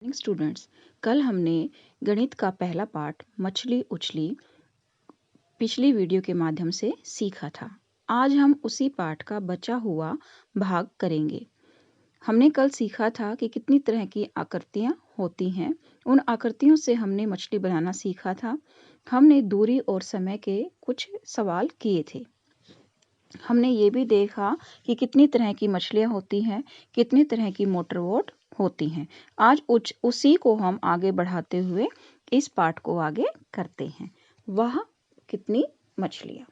Morning students, कल हमने गणित का पहला पाठ मछली उछली पिछली वीडियो के माध्यम से सीखा था। आज हम उसी पाठ का बचा हुआ भाग करेंगे। हमने कल सीखा था कि कितनी तरह की आकृतियाँ होती हैं। उन आकृतियों से हमने मछली बनाना सीखा था। हमने दूरी और समय के कुछ सवाल किए थे। हमने ये भी देखा कि कितनी तरह की मछलियाँ होती हैं, कितनी तरह की मोटर बोट होती हैं। आज उसी को हम आगे बढ़ाते हुए इस पाठ को आगे करते हैं। वह कितनी मछलियाँ।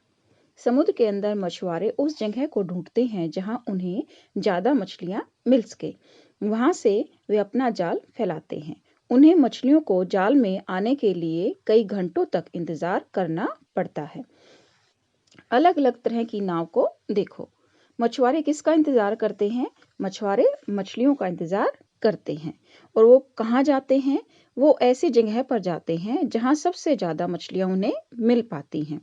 समुद्र के अंदर मछुआरे उस जगह को ढूंढते हैं जहां उन्हें ज़्यादा मछलियाँ मिल सके। वहां से वे अपना जाल फैलाते हैं। उन्हें मछलियों को जाल में आने के लिए कई घंटों तक इंतज़ार करना पड़ता है। अलग अलग तरह की नाव को देखो। मछुआरे किसका इंतजार करते हैं? मछुआरे मछलियों का इंतजार करते हैं। और वो कहाँ जाते हैं? वो ऐसी जगह पर जाते हैं जहाँ सबसे ज़्यादा मछलियाँ उन्हें मिल पाती हैं।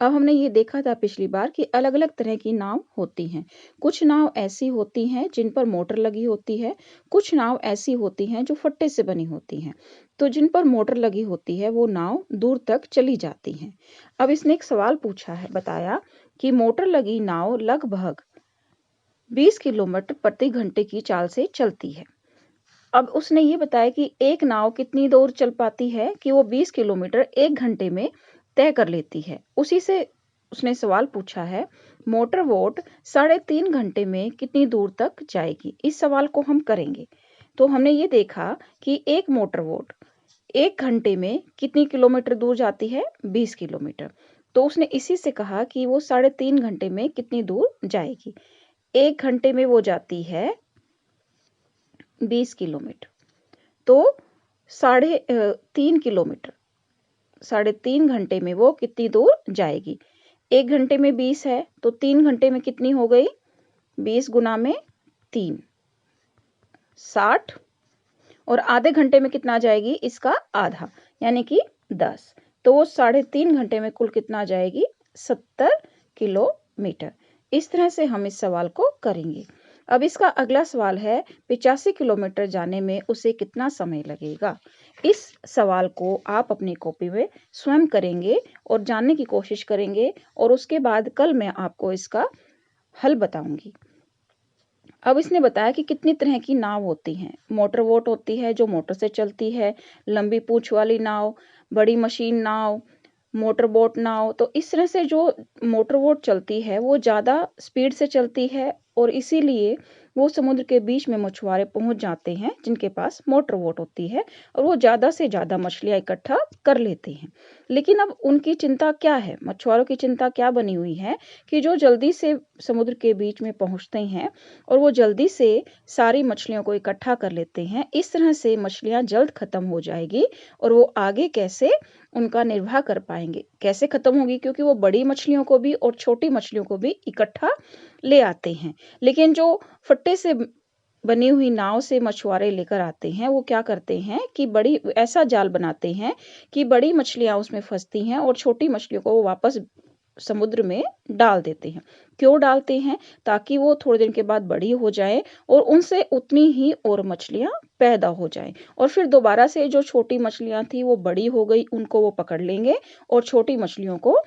अब हमने ये देखा था पिछली बार कि अलग अलग तरह की नाव होती हैं। कुछ नाव ऐसी होती हैं जिन पर मोटर लगी होती है। कुछ नाव ऐसी होती हैं जो फट्टे से बनी होती हैं। तो जिन पर मोटर लगी होती है वो नाव दूर तक चली जाती हैं। अब इसने एक सवाल पूछा है, बताया कि मोटर लगी नाव लगभग 20 किलोमीटर प्रति घंटे की चाल से चलती है। अब उसने ये बताया कि एक नाव कितनी दूर चल पाती है कि वो 20 किलोमीटर 1 घंटे में तय कर लेती है। उसी से उसने सवाल पूछा है, मोटर बोट 3.5 घंटे में कितनी दूर तक जाएगी। इस सवाल को हम करेंगे। तो हमने ये देखा कि एक मोटर बोट 1 घंटे में कितनी किलोमीटर दूर जाती है? 20 किलोमीटर। तो उसने इसी से कहा कि वो 3.5 घंटे में कितनी दूर जाएगी। 1 घंटे में वो जाती है 20 किलोमीटर। तो 3.5 किलोमीटर 3.5 घंटे में वो कितनी दूर जाएगी। 1 घंटे में 20 है तो 3 घंटे में कितनी हो गई? 20 गुना में 3 60। और आधे घंटे में कितना जाएगी? इसका आधा यानी कि 10। तो वो 3.5 घंटे में कुल कितना जाएगी? 70 किलोमीटर। इस तरह से हम इस सवाल को करेंगे। अब इसका अगला सवाल है, 85 किलोमीटर जाने में उसे कितना समय लगेगा। इस सवाल को आप अपनी कॉपी में स्वयं करेंगे और जानने की कोशिश करेंगे और उसके बाद कल मैं आपको इसका हल बताऊंगी। अब इसने बताया कि कितनी तरह की नाव होती हैं। मोटर बोट होती है जो मोटर से चलती है, लंबी पूंछ वाली नाव, बड़ी मशीन नाव, मोटर बोट नाव। तो इस तरह से जो मोटर बोट चलती है वो ज़्यादा स्पीड से चलती है और इसीलिए वो समुद्र के बीच में मछुआरे पहुंच जाते हैं जिनके पास मोटर बोट होती है और वो ज़्यादा से ज़्यादा मछलियाँ इकट्ठा कर लेते हैं। लेकिन अब उनकी चिंता क्या है? मछुआरों की चिंता क्या बनी हुई है कि जो जल्दी से समुद्र के बीच में पहुंचते हैं और वो जल्दी से सारी मछलियों को इकट्ठा कर लेते हैं। इस तरह से मछलियाँ जल्द खत्म हो जाएगी और वो आगे कैसे उनका निर्वाह कर पाएंगे। कैसे खत्म होगी? क्योंकि वो बड़ी मछलियों को भी और छोटी मछलियों को भी इकट्ठा ले आते हैं। लेकिन जो फट्टे से बनी हुई नाव से मछुआरे लेकर आते हैं वो क्या करते हैं कि बड़ी ऐसा जाल बनाते हैं कि बड़ी मछलियां उसमें फंसती हैं और छोटी मछलियों को वो वापस समुद्र में डाल देते हैं। क्यों डालते हैं? ताकि वो थोड़े दिन के बाद बड़ी हो जाए और उनसे उतनी ही और मछलियां पैदा हो जाएं और फिर दोबारा से जो छोटी मछलियां थी वो बड़ी हो गई, उनको वो पकड़ लेंगे और छोटी मछलियों को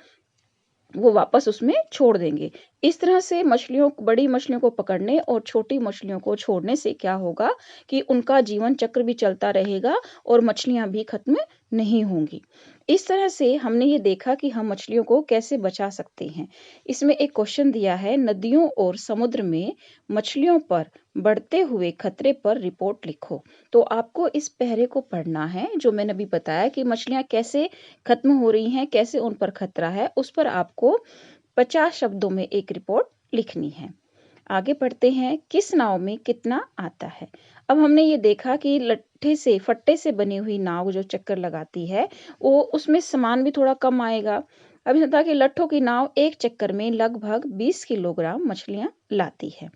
वो वापस उसमें छोड़ देंगे। इस तरह से बड़ी मछलियों को पकड़ने और छोटी मछलियों को छोड़ने से क्या होगा कि उनका जीवन चक्र भी चलता रहेगा और मछलियां भी खत्म नहीं होंगी। इस तरह से हमने ये देखा कि हम मछलियों को कैसे बचा सकते हैं। इसमें एक क्वेश्चन दिया है, नदियों और समुद्र में मछलियों पर बढ़ते हुए खतरे पर रिपोर्ट लिखो। तो आपको इस पहरे को पढ़ना है जो मैंने अभी बताया कि मछलियां कैसे खत्म हो रही हैं, कैसे उन पर खतरा है, उस पर आपको 50 शब्दों में एक रिपोर्ट लिखनी है। आगे पढ़ते हैं, किस नाव में कितना आता है। अब हमने ये देखा कि फट्टे से बनी हुई नाव जो चक्कर लगाती है वो उसमें सामान भी थोड़ा कम आएगा। अब इसने कहा कि लट्ठों की नाव एक चक्कर में लगभग 20 किलोग्राम मछलियां लाती है।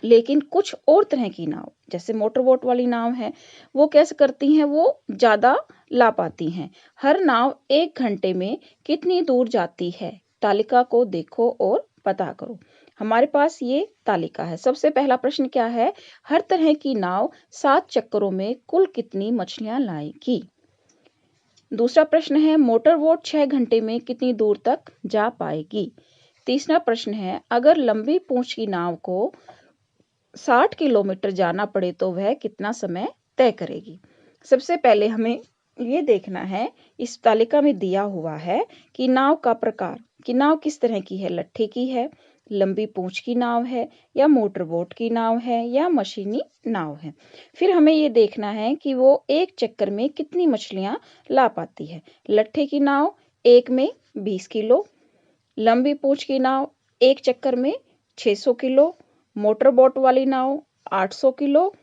लेकिन कुछ और तरह की नाव जैसे मोटर बोट वाली नाव है वो कैसे करती हैं? वो ज्यादा ला पाती हैं। हर नाव 1 घंटे में कितनी दूर जाती है? तालिका को देखो और पता करो। हमारे पास ये तालिका है। सबसे पहला प्रश्न क्या है? हर तरह की नाव 7 चक्करों में कुल कितनी मछलियां लाएगी? दूसरा प्रश्न है मोटर बोट 6 घंटे में कितनी दूर तक जा पाएगी? तीसरा प्रश्न है अगर लंबी पूंछ की नाव को 60 किलोमीटर जाना पड़े तो वह कितना समय तय करेगी? सबसे पहले हमें ये देखना है, इस तालिका में दिया हुआ है कि नाव का प्रकार, कि नाव किस तरह की है, लट्ठे की है, लंबी पूंछ की नाव है, या मोटर बोट की नाव है, या मशीनी नाव है। फिर हमें ये देखना है कि वो एक चक्कर में कितनी मछलियां ला पाती है। लट्ठे की नाव एक में 20 किलो, लंबी पूंछ की नाव एक चक्कर में 600 किलो, मोटर बोट वाली नाव 800 किलो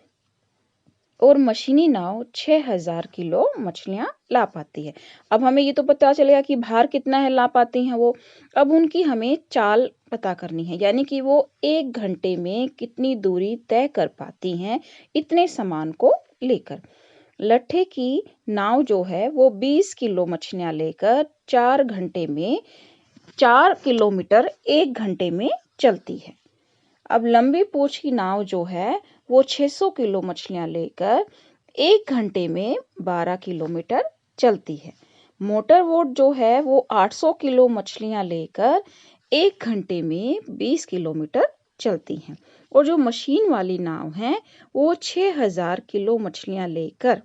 और मशीनी नाव 6000 किलो मछलियां ला पाती है। अब हमें ये तो पता चलेगा कि भार कितना है ला पाती हैं वो। अब उनकी हमें चाल पता करनी है, यानी कि वो 1 घंटे में कितनी दूरी तय कर पाती हैं इतने सामान को लेकर। लट्ठे की नाव जो है वो 20 किलो मछलियां लेकर 4 घंटे में 4 किलोमीटर 1 घंटे में चलती है। अब लंबी पूंछ की नाव जो है वो 600 किलो मछलियां लेकर 1 घंटे में 12 किलोमीटर चलती है। मोटर बोट जो है वो 800 किलो मछलियां लेकर 1 घंटे में 20 किलोमीटर चलती हैं। और जो मशीन वाली नाव है वो 6000 किलो मछलियां लेकर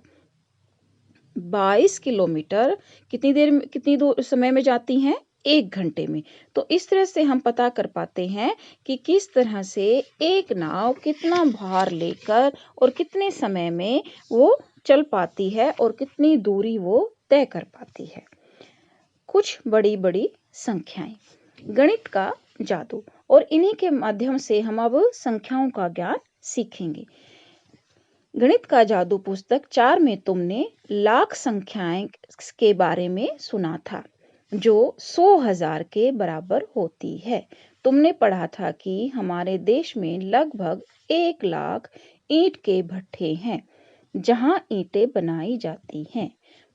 22 किलोमीटर कितनी दूर समय में जाती हैं? 1 घंटे में। तो इस तरह से हम पता कर पाते हैं कि किस तरह से एक नाव कितना भार लेकर और कितने समय में वो चल पाती है और कितनी दूरी वो तय कर पाती है। कुछ बड़ी-बड़ी संख्याएं, गणित का जादू, और इन्हीं के माध्यम से हम अब संख्याओं का ज्ञान सीखेंगे। गणित का जादू पुस्तक 4 में तुमने लाख संख्याएं के बारे में सुना था जो 100,000 के बराबर होती है। तुमने पढ़ा था कि हमारे देश में लगभग 1 लाख ईंट के भट्ठे हैं जहां ईंटें बनाई जाती हैं।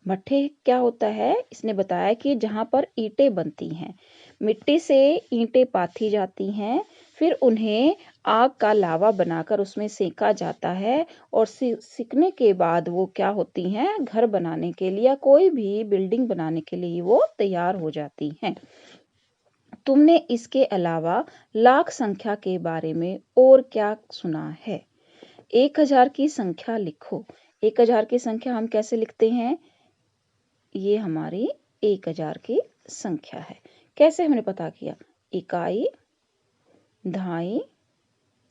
भट्ठे क्या होता है? इसने बताया कि जहां पर ईंटें बनती हैं, मिट्टी से ईंटें पाथी जाती हैं, फिर उन्हें आग का लावा बनाकर उसमें सेका जाता है और सिकने के बाद वो क्या होती हैं? घर बनाने के लिए या कोई भी बिल्डिंग बनाने के लिए वो तैयार हो जाती हैं। तुमने इसके अलावा लाख संख्या के बारे में और क्या सुना है? 1000 की संख्या लिखो। 1000 की संख्या हम कैसे लिखते हैं? ये हमारी 1000 की संख्या है। कैसे हमने पता किया? इकाई, दहाई,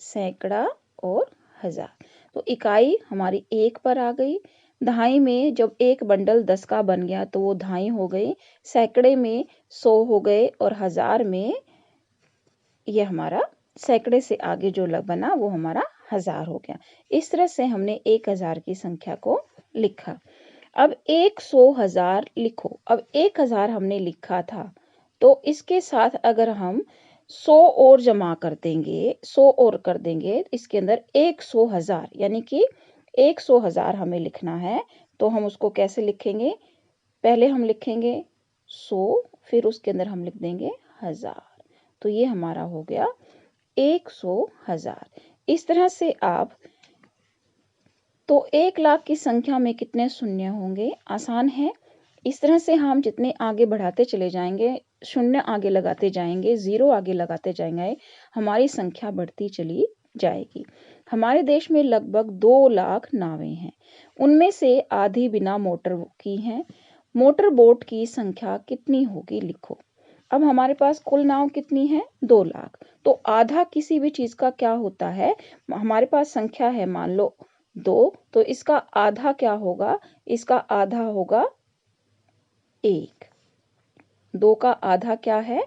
सैकड़ा और हजार। तो इकाई हमारी 1 पर आ गई, दहाई में जब एक बंडल 10 का बन गया तो वो दहाई हो गई, सैकड़े में 100 हो गए और हजार में ये हमारा सैकड़े से आगे जो बना वो हमारा हजार हो गया। इस तरह से हमने 1000 की संख्या को लिखा। अब 100,000 लिखो। अब 1000 हमने लिखा था तो इसके साथ अगर हम 100 और जमा कर देंगे, 100 और कर देंगे, इसके अंदर 100,000 यानी कि 100,000 हमें लिखना है। तो हम उसको कैसे लिखेंगे? पहले हम लिखेंगे 100, फिर उसके अंदर हम लिख देंगे 1000। तो ये हमारा हो गया 100,000। इस तरह से आप, तो 1 लाख की संख्या में कितने शून्य होंगे? आसान है। इस तरह से हम जितने आगे बढ़ाते चले जाएंगे, शून्य आगे लगाते जाएंगे, 0 आगे लगाते जाएंगे, हमारी संख्या बढ़ती चली जाएगी। हमारे देश में लगभग 2 लाख नावें हैं। उनमें से आधी बिना मोटर की हैं। मोटर बोट की संख्या कितनी होगी? लिखो। अब हमारे पास कुल नाव कितनी है? 2 लाख। तो आधा किसी भी चीज का क्या होता है? हमारे पास संख्या है मान लो 2, तो इसका आधा क्या होगा? इसका आधा होगा 1। 2 का आधा क्या है?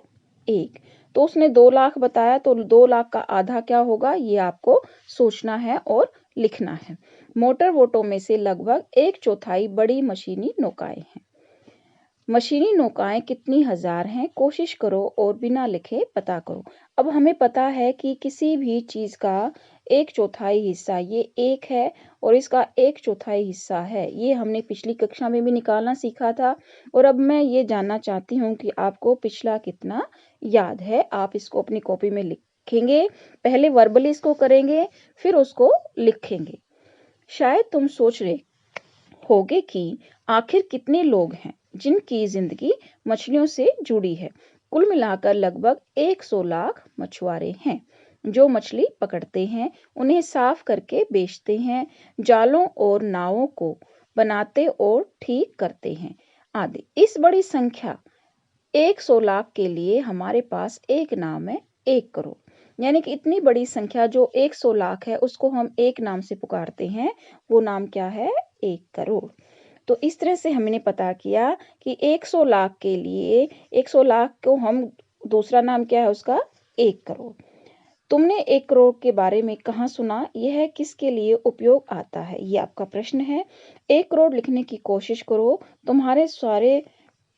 1। तो उसने 2 लाख बताया तो 2 लाख का आधा क्या होगा? ये आपको सोचना है और लिखना है। मोटर बोटों में से लगभग 1/4 बड़ी मशीनी नौकाएं हैं। मशीनी नौकाएं कितनी हजार हैं? कोशिश करो और बिना लिखे पता करो। अब हमें पता है कि किसी भी चीज का 1/4 हिस्सा ये 1 है और इसका 1/4 हिस्सा है। ये हमने पिछली कक्षा में भी निकालना सीखा था। और अब मैं ये जानना चाहती हूँ कि आपको पिछला कितना याद है। आप इसको अपनी कॉपी में लिख सीखेंगे। पहले वर्बली इसको करेंगे, फिर उसको लिखेंगे। शायद तुम सोच रहे होगे कि आखिर कितने लोग हैं जिनकी जिंदगी मछलियों से जुड़ी है। कुल मिलाकर लगभग 100 लाख मछुआरे हैं जो मछली पकड़ते हैं, उन्हें साफ करके बेचते हैं, जालों और नावों को बनाते और ठीक करते हैं आदि। इस बड़ी संख्या 100 लाख के लिए हमारे पास एक नाम है, 1 करोड़। यानी कि इतनी बड़ी संख्या जो 100 लाख है उसको हम एक नाम से पुकारते हैं, वो नाम क्या है? 1 करोड़। तो इस तरह से हमने पता किया कि 100 लाख के लिए 100 लाख को हम दूसरा नाम क्या है उसका? 1 करोड़। तुमने 1 करोड़ के बारे में कहाँ सुना? यह किसके लिए उपयोग आता है? ये आपका प्रश्न है। 1 करोड़ लिखने की कोशिश करो। तुम्हारे सारे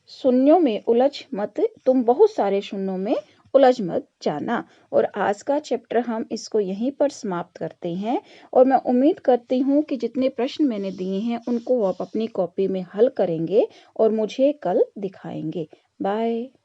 शून्यों में उलझ मत, तुम बहुत सारे शून्यों में उलझ मत जाना। और आज का चैप्टर हम इसको यहीं पर समाप्त करते हैं। और मैं उम्मीद करती हूँ कि जितने प्रश्न मैंने दिए हैं उनको आप अपनी कॉपी में हल करेंगे और मुझे कल दिखाएंगे। बाय।